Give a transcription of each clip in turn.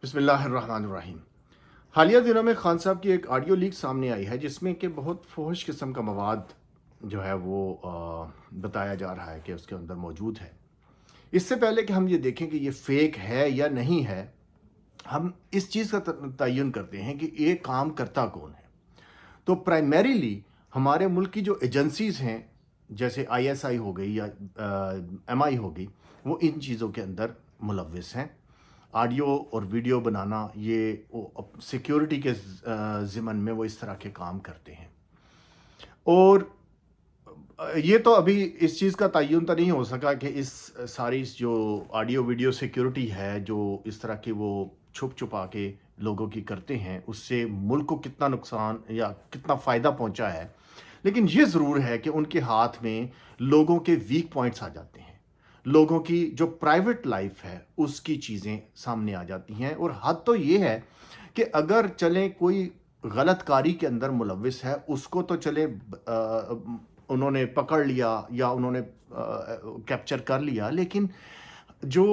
بسم اللہ الرحمن الرحیم۔ حالیہ دنوں میں خان صاحب کی ایک آڈیو لیک سامنے آئی ہے جس میں کہ بہت فحش قسم کا مواد جو ہے وہ بتایا جا رہا ہے کہ اس کے اندر موجود ہے۔ اس سے پہلے کہ ہم یہ دیکھیں کہ یہ فیک ہے یا نہیں ہے، ہم اس چیز کا تعین کرتے ہیں کہ یہ کام کرتا کون ہے۔ تو پرائمریلی ہمارے ملک کی جو ایجنسیز ہیں جیسے آئی ایس آئی ہو گئی یا ایم آئی ہو گئی، وہ ان چیزوں کے اندر ملوث ہیں۔ آڈیو اور ویڈیو بنانا، یہ سیکیورٹی کے ضمن میں وہ اس طرح کے کام کرتے ہیں۔ اور یہ تو ابھی اس چیز کا تعین تو نہیں ہو سکا کہ اس ساری جو آڈیو ویڈیو سیکیورٹی ہے جو اس طرح کی وہ چھپ چھپا کے لوگوں کی کرتے ہیں، اس سے ملک کو کتنا نقصان یا کتنا فائدہ پہنچا ہے۔ لیکن یہ ضرور ہے کہ ان کے ہاتھ میں لوگوں کے ویک پوائنٹس آ جاتے ہیں، لوگوں کی جو پرائیویٹ لائف ہے اس کی چیزیں سامنے آ جاتی ہیں۔ اور حد تو یہ ہے کہ اگر چلیں کوئی غلط کاری کے اندر ملوث ہے، اس کو تو چلے انہوں نے پکڑ لیا یا انہوں نے کیپچر کر لیا، لیکن جو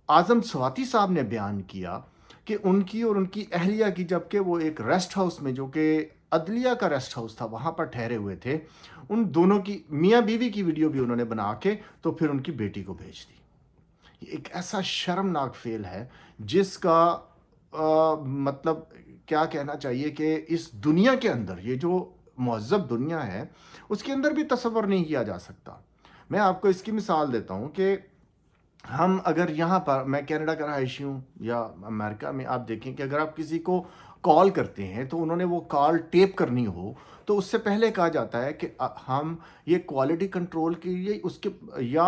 اعظم سواتی صاحب نے بیان کیا کہ ان کی اور ان کی اہلیہ کی، جبکہ وہ ایک ریسٹ ہاؤس میں جو کہ عدلیہ کا ریسٹ ہاؤس تھا وہاں پر ٹھہرے ہوئے تھے، ان دونوں کی میاں بیوی کی ویڈیو بھی انہوں نے بنا کے تو پھر ان کی بیٹی کو بھیج دی۔ یہ ایک ایسا شرمناک فعل ہے جس کا مطلب کیا کہنا چاہیے کہ اس دنیا کے اندر، یہ جو مہذب دنیا ہے اس کے اندر بھی تصور نہیں کیا جا سکتا۔ میں آپ کو اس کی مثال دیتا ہوں کہ ہم اگر یہاں پر، میں کینیڈا کا رہائشی ہوں یا امریکہ میں، آپ دیکھیں کہ اگر آپ کسی کو کال کرتے ہیں تو انہوں نے وہ کال ٹیپ کرنی ہو تو اس سے پہلے کہا جاتا ہے کہ ہم یہ کوالٹی کنٹرول کے لیے اس کے یا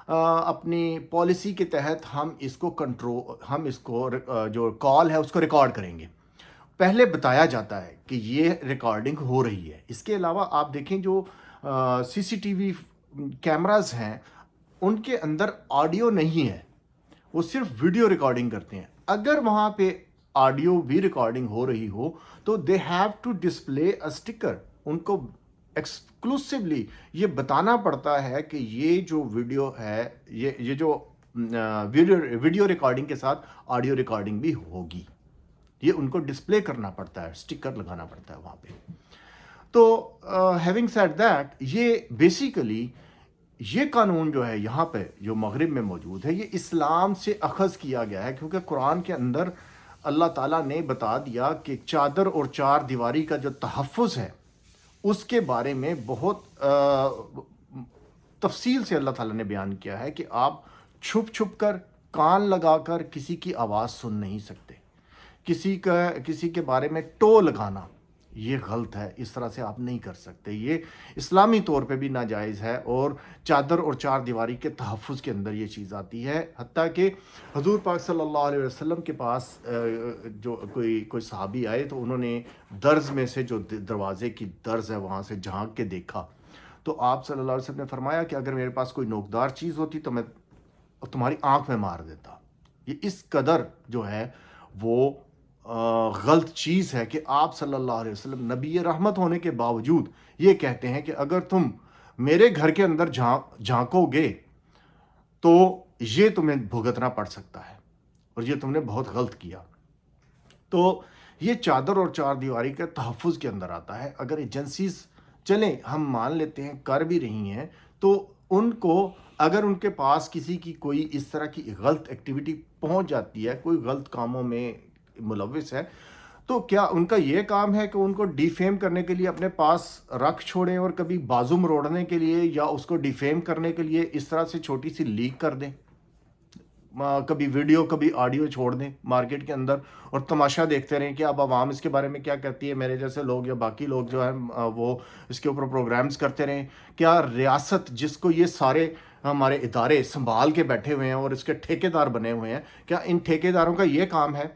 اپنی پالیسی کے تحت ہم اس کو جو کال ہے اس کو ریکارڈ کریں گے۔ پہلے بتایا جاتا ہے کہ یہ ریکارڈنگ ہو رہی ہے۔ اس کے علاوہ آپ دیکھیں جو سی سی ٹی وی کیمراز ہیں ان کے اندر آڈیو نہیں ہے، وہ صرف ویڈیو ریکارڈنگ کرتے ہیں۔ اگر وہاں پہ آڈیو بھی ریکارڈنگ ہو رہی ہو تو they have to display a sticker, ان کو ایکسکلوسیولی یہ بتانا پڑتا ہے کہ یہ جو ویڈیو ہے، یہ جو ویڈیو ریکارڈنگ کے ساتھ آڈیو ریکارڈنگ بھی ہوگی، یہ ان کو ڈسپلے کرنا پڑتا ہے، اسٹیکر لگانا پڑتا ہے وہاں پہ۔ تو ہیونگ سیڈ دیٹ، یہ بیسیکلی یہ قانون جو ہے یہاں پہ جو مغرب میں موجود ہے، یہ اسلام سے اخذ کیا گیا ہے، کیونکہ قرآن کے اندر اللہ تعالیٰ نے بتا دیا کہ چادر اور چار دیواری کا جو تحفظ ہے اس کے بارے میں بہت تفصیل سے اللہ تعالیٰ نے بیان کیا ہے کہ آپ چھپ چھپ کر، کان لگا کر کسی کی آواز سن نہیں سکتے۔ کسی کے بارے میں ٹو لگانا یہ غلط ہے، اس طرح سے آپ نہیں کر سکتے، یہ اسلامی طور پہ بھی ناجائز ہے، اور چادر اور چار دیواری کے تحفظ کے اندر یہ چیز آتی ہے۔ حتیٰ کہ حضور پاک صلی اللہ علیہ وسلم کے پاس جو کوئی صحابی آئے تو انہوں نے درز میں سے، جو دروازے کی درز ہے وہاں سے جھانک کے دیکھا، تو آپ صلی اللہ علیہ وسلم نے فرمایا کہ اگر میرے پاس کوئی نوکدار چیز ہوتی تو میں تمہاری آنکھ میں مار دیتا۔ یہ اس قدر جو ہے وہ غلط چیز ہے کہ آپ صلی اللہ علیہ وسلم نبی رحمت ہونے کے باوجود یہ کہتے ہیں کہ اگر تم میرے گھر کے اندر جھانکو گے تو یہ تمہیں بھگتنا پڑ سکتا ہے، اور یہ تم نے بہت غلط کیا۔ تو یہ چادر اور چار دیواری کے تحفظ کے اندر آتا ہے۔ اگر ایجنسیز چلیں ہم مان لیتے ہیں کر بھی رہی ہیں، تو ان کو اگر ان کے پاس کسی کی کوئی اس طرح کی غلط ایکٹیویٹی پہنچ جاتی ہے، کوئی غلط کاموں میں ملوث ہے، تو کیا ان کا یہ کام ہے کہ ان کو ڈیفیم کرنے کے لیے اپنے پاس رکھ چھوڑیں، اور کبھی بازو مروڑنے کے لیے یا اس کو ڈیفیم کرنے کے لیے اس طرح سے چھوٹی سی لیک کر دیں، کبھی ویڈیو کبھی آڈیو چھوڑ دیں مارکیٹ کے اندر، اور تماشا دیکھتے رہیں کہ اب عوام اس کے بارے میں کیا کہتی ہے، میرے جیسے لوگ یا باقی لوگ جو ہیں وہ اس کے اوپر پروگرامز کرتے رہیں؟ کیا ریاست جس کو یہ سارے ہمارے ادارے سنبھال کے بیٹھے ہوئے ہیں اور اس کے ٹھیکیدار بنے ہوئے ہیں، کیا ان ٹھیکیداروں کا یہ کام ہے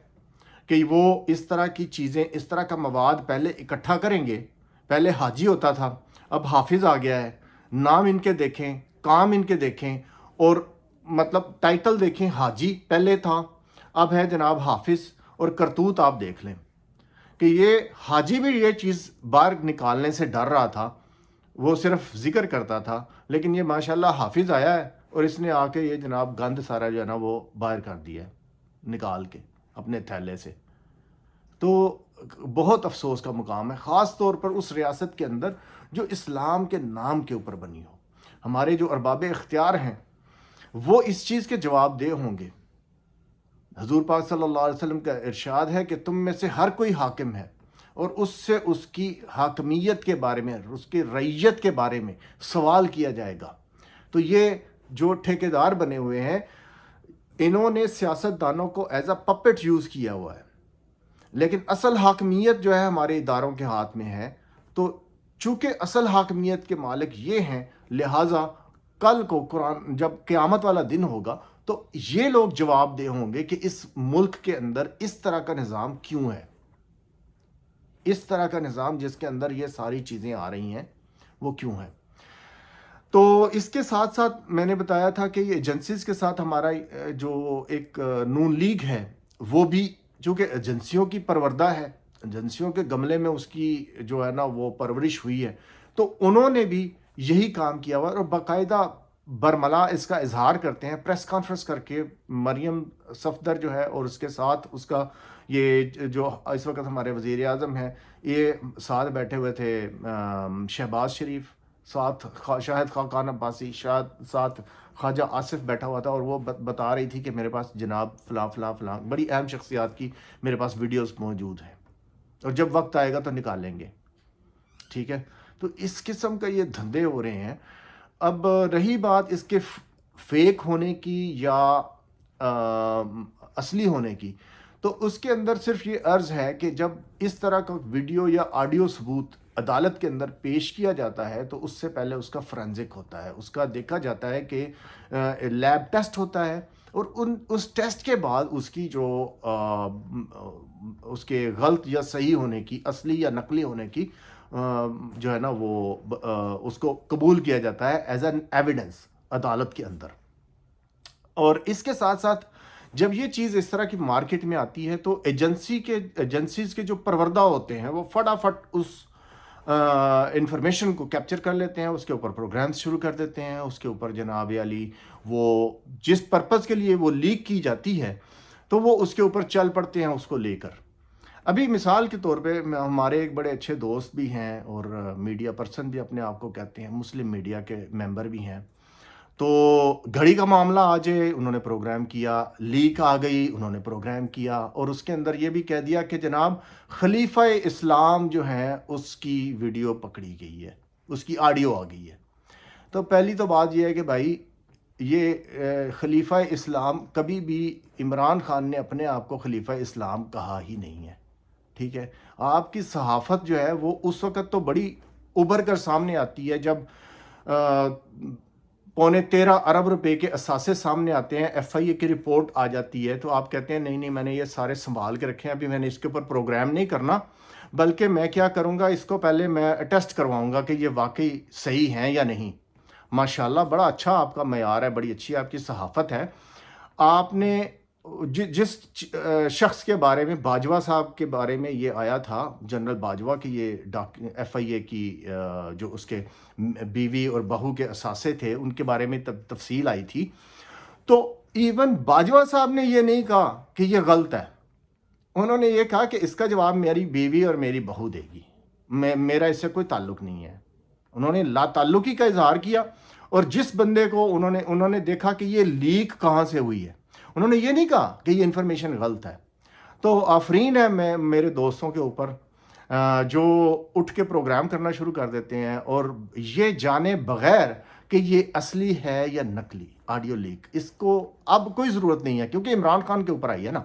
کہ وہ اس طرح کی چیزیں، اس طرح کا مواد پہلے اکٹھا کریں گے؟ پہلے حاجی ہوتا تھا، اب حافظ آ گیا ہے، نام ان کے دیکھیں، کام ان کے دیکھیں، اور مطلب ٹائٹل دیکھیں، حاجی پہلے تھا، اب ہے جناب حافظ، اور کرتوت آپ دیکھ لیں کہ یہ حاجی بھی یہ چیز باہر نکالنے سے ڈر رہا تھا، وہ صرف ذکر کرتا تھا، لیکن یہ ماشاءاللہ حافظ آیا ہے اور اس نے آ کے یہ جناب گند سارا جو ہے نا وہ باہر کر دیا ہے نکال کے۔ اپنے تھیلے سے. تو بہت افسوس کا مقام ہے، خاص طور پر اس ریاست کے اندر جو اسلام کے نام کے اوپر بنی ہو. ہمارے جو ارباب اختیار ہیں وہ اس چیز کے جواب دہ ہوں گے. حضور پاک صلی اللہ علیہ وسلم کا ارشاد ہے کہ تم میں سے ہر کوئی حاکم ہے اور اس سے اس کی حاکمیت کے بارے میں، اس کی رعیت کے بارے میں سوال کیا جائے گا. تو یہ جو ٹھیکیدار بنے ہوئے ہیں، انہوں نے سیاست دانوں کو ایز اے پپٹ یوز کیا ہوا ہے، لیکن اصل حاکمیت جو ہے ہمارے اداروں کے ہاتھ میں ہے. تو چونکہ اصل حاکمیت کے مالک یہ ہیں، لہٰذا کل کو قرآن جب قیامت والا دن ہوگا تو یہ لوگ جواب دہ ہوں گے کہ اس ملک کے اندر اس طرح کا نظام کیوں ہے. اس طرح کا نظام جس کے اندر یہ ساری چیزیں آ رہی ہیں وہ کیوں ہے. تو اس کے ساتھ ساتھ میں نے بتایا تھا کہ یہ ایجنسیز کے ساتھ ہمارا جو ایک نون لیگ ہے وہ بھی چونکہ ایجنسیوں کی پروردہ ہے، ایجنسیوں کے گملے میں اس کی جو ہے نا وہ پرورش ہوئی ہے، تو انہوں نے بھی یہی کام کیا ہوا اور باقاعدہ برملا اس کا اظہار کرتے ہیں پریس کانفرنس کر کے. مریم صفدر جو ہے اور اس کے ساتھ اس کا یہ جو اس وقت ہمارے وزیر اعظم ہیں، یہ ساتھ بیٹھے ہوئے تھے شہباز شریف، ساتھ شاہد خاقان عباسی، ساتھ خواجہ آصف بیٹھا ہوا تھا، اور وہ بتا رہی تھی کہ میرے پاس جناب فلاں فلاں فلاں بڑی اہم شخصیات کی میرے پاس ویڈیوز موجود ہیں اور جب وقت آئے گا تو نکالیں گے. ٹھیک ہے، تو اس قسم کا یہ دھندے ہو رہے ہیں. اب رہی بات اس کے فیک ہونے کی یا اصلی ہونے کی، تو اس کے اندر صرف یہ عرض ہے کہ جب اس طرح کا ویڈیو یا آڈیو ثبوت عدالت کے اندر پیش کیا جاتا ہے تو اس سے پہلے اس کا فرینزک ہوتا ہے، اس کا دیکھا جاتا ہے کہ لیب ٹیسٹ ہوتا ہے، اور اس ٹیسٹ کے بعد اس کی جو اس کے غلط یا صحیح ہونے کی، اصلی یا نقلی ہونے کی جو ہے نا وہ اس کو قبول کیا جاتا ہے ایز این ایویڈنس عدالت کے اندر. اور اس کے ساتھ ساتھ جب یہ چیز اس طرح کی مارکیٹ میں آتی ہے تو ایجنسیز کے جو پروردہ ہوتے ہیں وہ فٹافٹ اس انفارمیشن کو کیپچر کر لیتے ہیں، اس کے اوپر پروگرامز شروع کر دیتے ہیں، اس کے اوپر جناب علی وہ جس پرپز کے لیے وہ لیک کی جاتی ہے تو وہ اس کے اوپر چل پڑتے ہیں اس کو لے کر. ابھی مثال کے طور پہ ہمارے ایک بڑے اچھے دوست بھی ہیں اور میڈیا پرسن بھی اپنے آپ کو کہتے ہیں، مسلم میڈیا کے ممبر بھی ہیں. تو گھڑی کا معاملہ آ جائے، انہوں نے پروگرام کیا، لیک آ گئی، انہوں نے پروگرام کیا، اور اس کے اندر یہ بھی کہہ دیا کہ جناب خلیفہ اسلام جو ہیں اس کی ویڈیو پکڑی گئی ہے، اس کی آڈیو آ گئی ہے. تو پہلی تو بات یہ ہے کہ بھائی یہ خلیفہ اسلام کبھی بھی عمران خان نے اپنے آپ کو خلیفہ اسلام کہا ہی نہیں ہے. ٹھیک ہے، آپ کی صحافت جو ہے وہ اس وقت تو بڑی ابھر کر سامنے آتی ہے جب 13.25 ارب روپے کے اثاثے سامنے آتے ہیں، ایف آئی اے کی رپورٹ آ جاتی ہے، تو آپ کہتے ہیں نہیں نہیں میں نے یہ سارے سنبھال کے رکھے ہیں، ابھی میں نے اس کے اوپر پروگرام نہیں کرنا، بلکہ میں کیا کروں گا، اس کو پہلے میں ٹیسٹ کرواؤں گا کہ یہ واقعی صحیح ہیں یا نہیں. ماشاءاللہ بڑا اچھا آپ کا معیار ہے، بڑی اچھی آپ کی صحافت ہے. آپ نے جس شخص کے بارے میں، باجوہ صاحب کے بارے میں یہ آیا تھا، جنرل باجوہ کی یہ ایف آئی اے کی جو اس کے بیوی اور بہو کے اثاثے تھے ان کے بارے میں تفصیل آئی تھی، تو ایون باجوہ صاحب نے یہ نہیں کہا کہ یہ غلط ہے. انہوں نے یہ کہا کہ اس کا جواب میری بیوی اور میری بہو دے گی، میرا اس سے کوئی تعلق نہیں ہے. انہوں نے لا تعلقی کا اظہار کیا، اور جس بندے کو انہوں نے دیکھا کہ یہ لیک کہاں سے ہوئی ہے، انہوں نے یہ نہیں کہا کہ یہ انفارمیشن غلط ہے. تو آفرین ہے میں میرے دوستوں کے اوپر جو اٹھ کے پروگرام کرنا شروع کر دیتے ہیں اور یہ جانے بغیر کہ یہ اصلی ہے یا نقلی آڈیو لیک، اس کو اب کوئی ضرورت نہیں ہے کیونکہ عمران خان کے اوپر آئی ہے نا،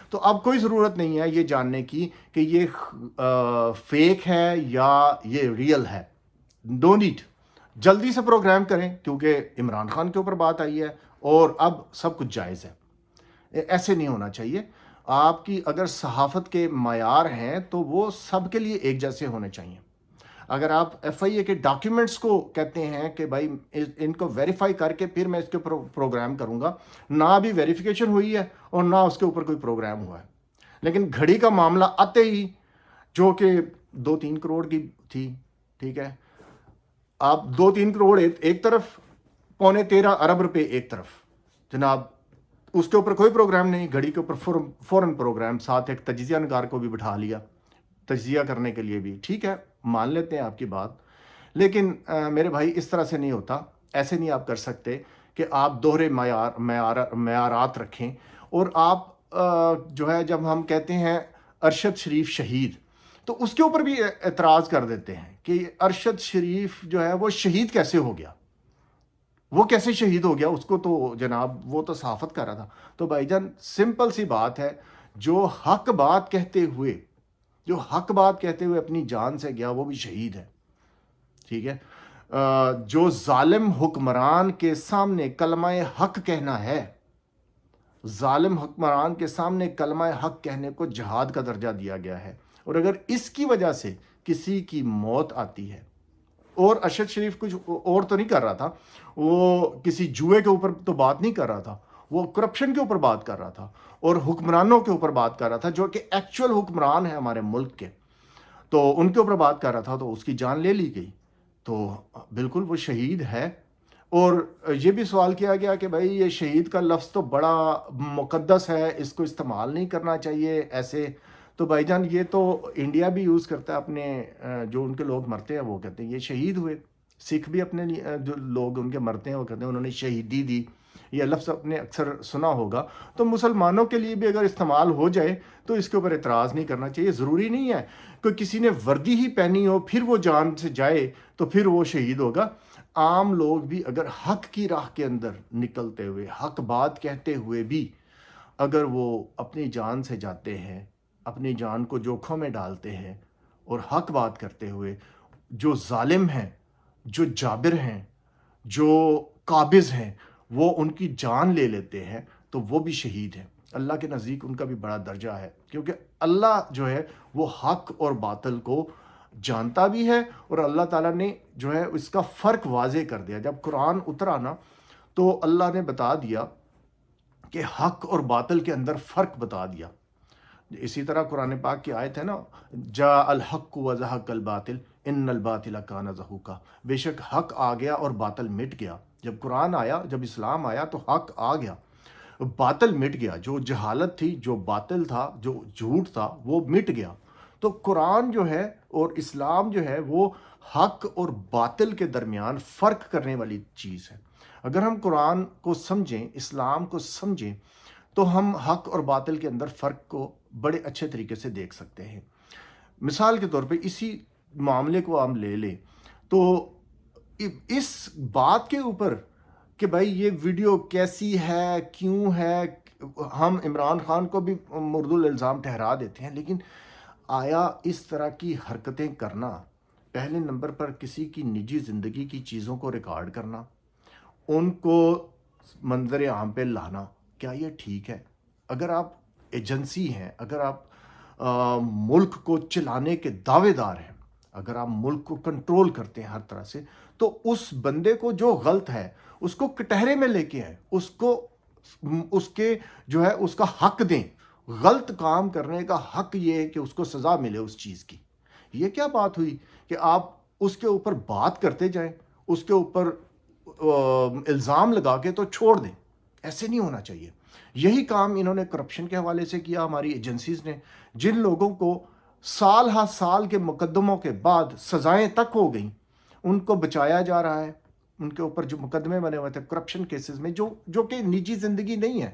تو اب کوئی ضرورت نہیں ہے یہ جاننے کی کہ یہ فیک ہے یا یہ ریئل ہے. ڈو نیٹ جلدی سے پروگرام کریں کیونکہ عمران خان کے اوپر بات آئی ہے اور اب سب کچھ جائز ہے. ایسے نہیں ہونا چاہیے. آپ کی اگر صحافت کے معیار ہیں تو وہ سب کے لیے ایک جیسے ہونے چاہیے. اگر آپ ایف آئی اے کے ڈاکیومنٹس کو کہتے ہیں کہ بھائی ان کو ویریفائی کر کے پھر میں اس کے اوپر پروگرام کروں گا، نہ ابھی ویریفیکیشن ہوئی ہے اور نہ اس کے اوپر کوئی پروگرام ہوا ہے. لیکن گھڑی کا معاملہ آتے ہی جو کہ 2-3 کروڑ کی تھی، ٹھیک ہے، آپ 2-3 کروڑ ایک طرف، 13.25 ارب روپے ایک طرف، جناب اس کے اوپر کوئی پروگرام نہیں، گھڑی کے اوپر فوراً پروگرام، ساتھ ایک تجزیہ نگار کو بھی بٹھا لیا تجزیہ کرنے کے لیے بھی. ٹھیک ہے، مان لیتے ہیں آپ کی بات، لیکن میرے بھائی اس طرح سے نہیں ہوتا. ایسے نہیں آپ کر سکتے کہ آپ دوہرے معیارات رکھیں. اور آپ جو ہے جب ہم کہتے ہیں ارشد شریف شہید، تو اس کے اوپر بھی اعتراض کر دیتے ہیں کہ ارشد شریف جو ہے وہ شہید کیسے ہو گیا، وہ کیسے شہید ہو گیا، اس کو تو جناب وہ تو صحافت کر رہا تھا. تو بھائی جان سمپل سی بات ہے، جو حق بات کہتے ہوئے اپنی جان سے گیا وہ بھی شہید ہے. ٹھیک ہے، جو ظالم حکمران کے سامنے کلمہ حق کہنا ہے، ظالم حکمران کے سامنے کلمہ حق کہنے کو جہاد کا درجہ دیا گیا ہے. اور اگر اس کی وجہ سے کسی کی موت آتی ہے، اور ارشد شریف کچھ اور تو نہیں کر رہا تھا، وہ کسی جوئے کے اوپر تو بات نہیں کر رہا تھا، وہ کرپشن کے اوپر بات کر رہا تھا اور حکمرانوں کے اوپر بات کر رہا تھا جو کہ ایکچول حکمران ہیں ہمارے ملک کے، تو ان کے اوپر بات کر رہا تھا، تو اس کی جان لے لی گئی. تو بالکل وہ شہید ہے. اور یہ بھی سوال کیا گیا کہ بھائی یہ شہید کا لفظ تو بڑا مقدس ہے، اس کو استعمال نہیں کرنا چاہیے ایسے. تو بھائی جان یہ تو انڈیا بھی یوز کرتا ہے اپنے جو ان کے لوگ مرتے ہیں وہ کہتے ہیں یہ شہید ہوئے. سکھ بھی اپنے جو لوگ ان کے مرتے ہیں وہ کہتے ہیں انہوں نے شہیدی دی. یہ لفظ اپنے اکثر سنا ہوگا. تو مسلمانوں کے لیے بھی اگر استعمال ہو جائے تو اس کے اوپر اعتراض نہیں کرنا چاہیے. ضروری نہیں ہے کہ کسی نے وردی ہی پہنی ہو پھر وہ جان سے جائے تو پھر وہ شہید ہوگا. عام لوگ بھی اگر حق کی راہ کے اندر نکلتے ہوئے حق بات کہتے ہوئے بھی اگر وہ اپنی جان سے جاتے ہیں، اپنی جان کو جوکھوں میں ڈالتے ہیں اور حق بات کرتے ہوئے جو ظالم ہیں، جو جابر ہیں، جو قابض ہیں، وہ ان کی جان لے لیتے ہیں تو وہ بھی شہید ہیں. اللہ کے نزدیک ان کا بھی بڑا درجہ ہے، کیونکہ اللہ جو ہے وہ حق اور باطل کو جانتا بھی ہے. اور اللہ تعالیٰ نے جو ہے اس کا فرق واضح کر دیا. جب قرآن اترا نا تو اللہ نے بتا دیا کہ حق اور باطل کے اندر فرق بتا دیا. اسی طرح قرآن پاک کی آیت ہے نا، جا الحق و زہق الباطل ان الباطل کان زہوقا، بے شک حق آ گیا اور باطل مٹ گیا. جب قرآن آیا، جب اسلام آیا تو حق آ گیا، باطل مٹ گیا. جو جہالت تھی، جو باطل تھا، جو جھوٹ تھا وہ مٹ گیا. تو قرآن جو ہے اور اسلام جو ہے وہ حق اور باطل کے درمیان فرق کرنے والی چیز ہے. اگر ہم قرآن کو سمجھیں، اسلام کو سمجھیں، تو ہم حق اور باطل کے اندر فرق کو بڑے اچھے طریقے سے دیکھ سکتے ہیں. مثال کے طور پہ اسی معاملے کو ہم لے لیں تو اس بات کے اوپر کہ بھائی یہ ویڈیو کیسی ہے، کیوں ہے، ہم عمران خان کو بھی مردود الزام ٹھہرا دیتے ہیں، لیکن آیا اس طرح کی حرکتیں کرنا، پہلے نمبر پر کسی کی نجی زندگی کی چیزوں کو ریکارڈ کرنا، ان کو منظر عام پہ لانا، کیا یہ ٹھیک ہے؟ اگر آپ ایجنسی ہیں، اگر آپ ملک کو چلانے کے دعوے دار ہیں، اگر آپ ملک کو کنٹرول کرتے ہیں ہر طرح سے، تو اس بندے کو جو غلط ہے اس کو کٹہرے میں لے کے آئیں، اس کے جو ہے اس کا حق دیں. غلط کام کرنے کا حق یہ ہے کہ اس کو سزا ملے اس چیز کی. یہ کیا بات ہوئی کہ آپ اس کے اوپر بات کرتے جائیں، اس کے اوپر الزام لگا کے تو چھوڑ دیں؟ ایسے نہیں ہونا چاہیے. یہی کام انہوں نے کرپشن کے حوالے سے کیا، ہماری ایجنسیز نے، جن لوگوں کو سال ہا سال کے مقدموں کے بعد سزائیں تک ہو گئیں، ان کو بچایا جا رہا ہے. ان کے اوپر جو مقدمے بنے ہوئے تھے کرپشن کیسز میں، جو کہ نجی زندگی نہیں ہے،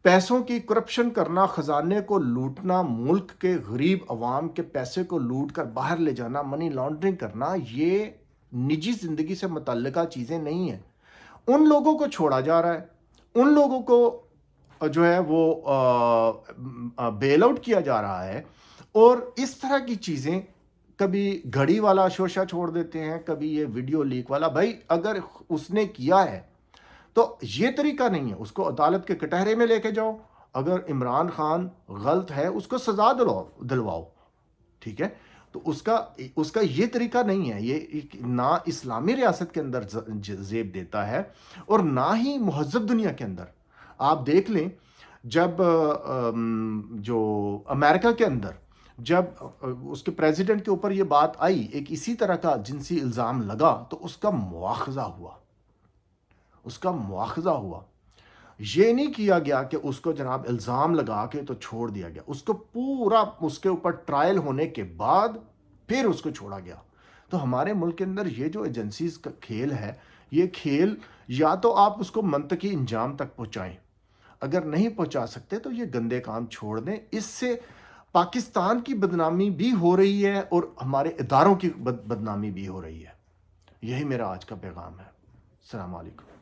پیسوں کی کرپشن کرنا، خزانے کو لوٹنا، ملک کے غریب عوام کے پیسے کو لوٹ کر باہر لے جانا، منی لانڈرنگ کرنا، یہ نجی زندگی سے متعلقہ چیزیں نہیں ہیں. ان لوگوں کو چھوڑا جا رہا ہے، ان لوگوں کو جو ہے وہ بیل آؤٹ کیا جا رہا ہے. اور اس طرح کی چیزیں، کبھی گھڑی والا شوشہ چھوڑ دیتے ہیں، کبھی یہ ویڈیو لیک والا. بھائی اگر اس نے کیا ہے تو یہ طریقہ نہیں ہے، اس کو عدالت کے کٹہرے میں لے کے جاؤ. اگر عمران خان غلط ہے اس کو سزا دلواؤ، ٹھیک ہے. تو اس کا یہ طریقہ نہیں ہے، یہ نہ اسلامی ریاست کے اندر زیب دیتا ہے اور نہ ہی مہذب دنیا کے اندر. آپ دیکھ لیں جب جو امریکہ کے اندر جب اس کے پریزیڈنٹ کے اوپر یہ بات آئی، ایک اسی طرح کا جنسی الزام لگا، تو اس کا مواخذہ ہوا. یہ نہیں کیا گیا کہ اس کو جناب الزام لگا کے تو چھوڑ دیا گیا، اس کو پورا اس کے اوپر ٹرائل ہونے کے بعد پھر اس کو چھوڑا گیا۔ تو ہمارے ملک کے اندر یہ جو ایجنسیز کا کھیل ہے، یہ کھیل یا تو آپ اس کو منطقی انجام تک پہنچائیں، اگر نہیں پہنچا سکتے تو یہ گندے کام چھوڑ دیں۔ اس سے پاکستان کی بدنامی بھی ہو رہی ہے اور ہمارے اداروں کی بدنامی بھی ہو رہی ہے۔ یہی میرا آج کا پیغام ہے۔ السلام علیکم۔